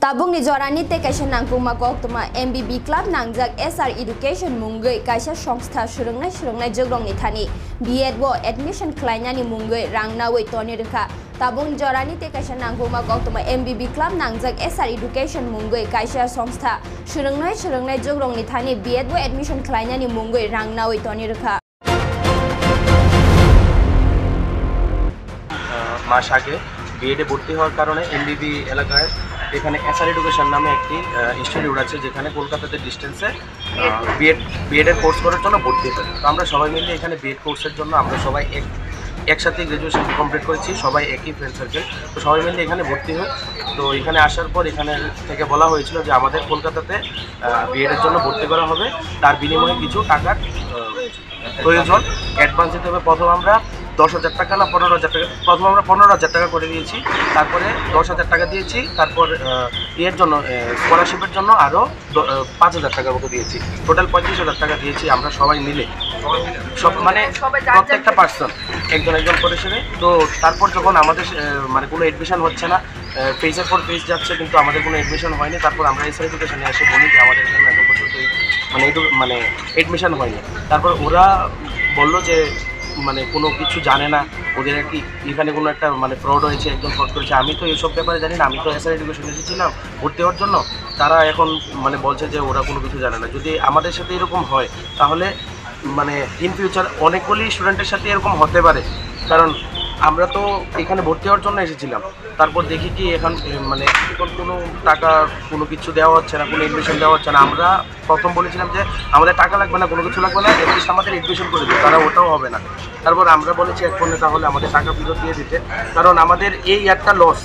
Tabung ni jorani te kaisa nangpuma koktoma MBB Club nangjak SR Education munggai kaisa songstha surungnai jogrong ni thani B.Ed bo admission khlainani munggai rangnawai toni rekha tabung jorani te kaisa nangpuma koktoma MBB Club nangjak SR Education munggai kaisa songstha surungnai jogrong ni thani B.Ed bo admission khlainani munggai rangnawai toni rekha মাস আগে বিএডে ভর্তি হওয়ার কারণে এমবিবি এলাকায় এখানে SR education নামে একটি institute আছে যেখানে কলকাতাতে ডিস্টেন্সে বিএডের কোর্স করার জন্য ভর্তি হয়। তো আমরা সবাই মিলে এখানে বিএড কোর্সের জন্য আমরা সবাই একসাথে গ্র্যাজুয়েশন কমপ্লিট করেছি, সবাই একই ফ্রেন্ড সার্কেল। তো সবাই মিলে এখানে ভর্তি হয়। তো এখানে আসার পর এখানে থেকে বলা হয়েছিল যে আমাদের কলকাতাতে বিএডের জন্য ভর্তি করা হবে, তার বিনিময়ে কিছু টাকার প্রয়োজন অ্যাডভান্স দিতে হবে। প্রথম আমরা 10,000 টাকা না 15,000 টাকা, প্রথম আমরা 15,000 টাকা করে দিয়েছি, তারপরে 10,000 টাকা দিয়েছি, তারপর এর জন্য স্কলারশিপের জন্য আরও 5,000 টাকা মতো দিয়েছি। টোটাল 35,000 টাকা দিয়েছি আমরা সবাই মিলে, সব মানে প্রত্যেকটা পার্সন একজন করে সেরে। তো তারপর যখন আমাদের মানে কোনো এডমিশন হচ্ছে না, ফেজের পর ফেজ যাচ্ছে কিন্তু আমাদের কোনো এডমিশন হয়নি, তারপর আমরা এসআর এডুকেশনে এসে বলি যে আমাদের এখানে এখন পর্যন্ত মানে এডমিশন হয়নি। তারপর ওরা বললো যে মানে কোনো কিছু জানে না, ওদের আর কি এখানে কোনো একটা মানে ফ্রড হয়েছে, একজন ফ্রড করেছে। আমি তো এইসব ব্যাপারে জানি না, আমি তো এসআর এডুকেশন এসেছিলাম ভর্তি হওয়ার জন্য। তারা এখন মানে বলছে যে ওরা কোনো কিছু জানে না। যদি আমাদের সাথে এরকম হয় তাহলে মানে ইন ফিউচার অনেকগুলি স্টুডেন্টের সাথে এরকম হতে পারে, কারণ আমরা তো এখানে ভর্তি হওয়ার জন্য এসেছিলাম। তারপর দেখি কি এখন মানে এখন কোনো টাকা কোনো কিছু দেওয়া হচ্ছে না, কোনো এডমিশন দেওয়া হচ্ছে না। আমরা প্রথম বলেছিলাম যে আমাদের টাকা লাগবে না, কোনো কিছু লাগবে না, অ্যাটলিস্ট আমাদের এডমিশন করে দিই, তারা ওটাও হবে না। তারপর আমরা বলেছি এখন তাহলে আমাদের টাকা ফেরত দিয়ে দিতে, কারণ আমাদের এই একটা লস,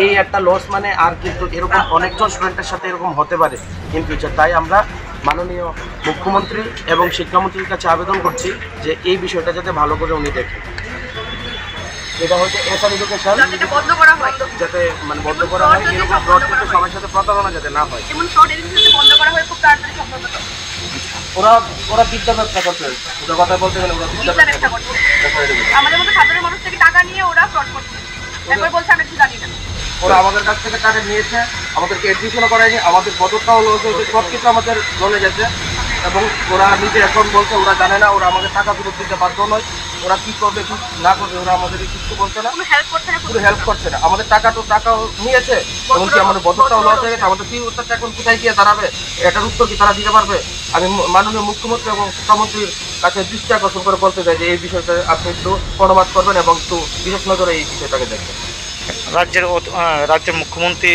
এই একটা লস মানে আর কিন্তু এরকম অনেকজন স্টুডেন্টের সাথে এরকম হতে পারে ইন ফিউচার। তাই আমরা মাননীয় মুখ্যমন্ত্রী এবং শিক্ষামন্ত্রীর কাছে আবেদন করছি যে এই বিষয়টা যাতে ভালো করে উনি দেখেন। এটা হচ্ছে এসআর এডুকেশন যাতে বন্ধ করা হয়, এরকম ফ্রড কিন্তু সবার সাথে প্রতারণা যাতে না হয়, ওরা বিদ্যা ব্যবসা করছে। ওরা কথা বলতে গেলে ওরা বিদ্যা ব্যবসা করছে, আমাদের মতো সাধারণ মানুষ থেকে টাকা নিয়ে ওরা ফ্রড করছে। একবার বলছে আমরা কিছু জানি না, ওরা আমাদের কাছ থেকে টাকা নিয়েছে, আমাদেরকে এডমিশনও করায়নি, আমাদের বদরটাও লস হয়েছে, সব কিছু আমাদের চলে গেছে। এবং ওরা নিজে এখন বলছে ওরা জানে না, ওরা আমাদের টাকা ফেরত দিতে বাধ্য নয়। ওরা কী করবে কি না করবে ওরা আমাদের কিছু বলছে না, পুরো হেল্প করছে না। আমাদের টাকাও নিয়েছে, এমনকি আমাদের বদরটাও লস হয়ে গেছে। আমাদের কি উত্তরটা এখন কোথায় গিয়ে দাঁড়াবে, এটার উত্তর কি তারা দিতে পারবে? আমি মাননীয় মুখ্যমন্ত্রী এবং শিক্ষামন্ত্রীর কাছে দৃষ্টি আকর্ষণ করে বলতে চাই যে এই বিষয়টা আপনি একটু কর্ণপাত করবেন এবং একটু বিশেষ নজরে এই বিষয়টাকে দেখবেন। রাজ্যের মুখ্যমন্ত্রী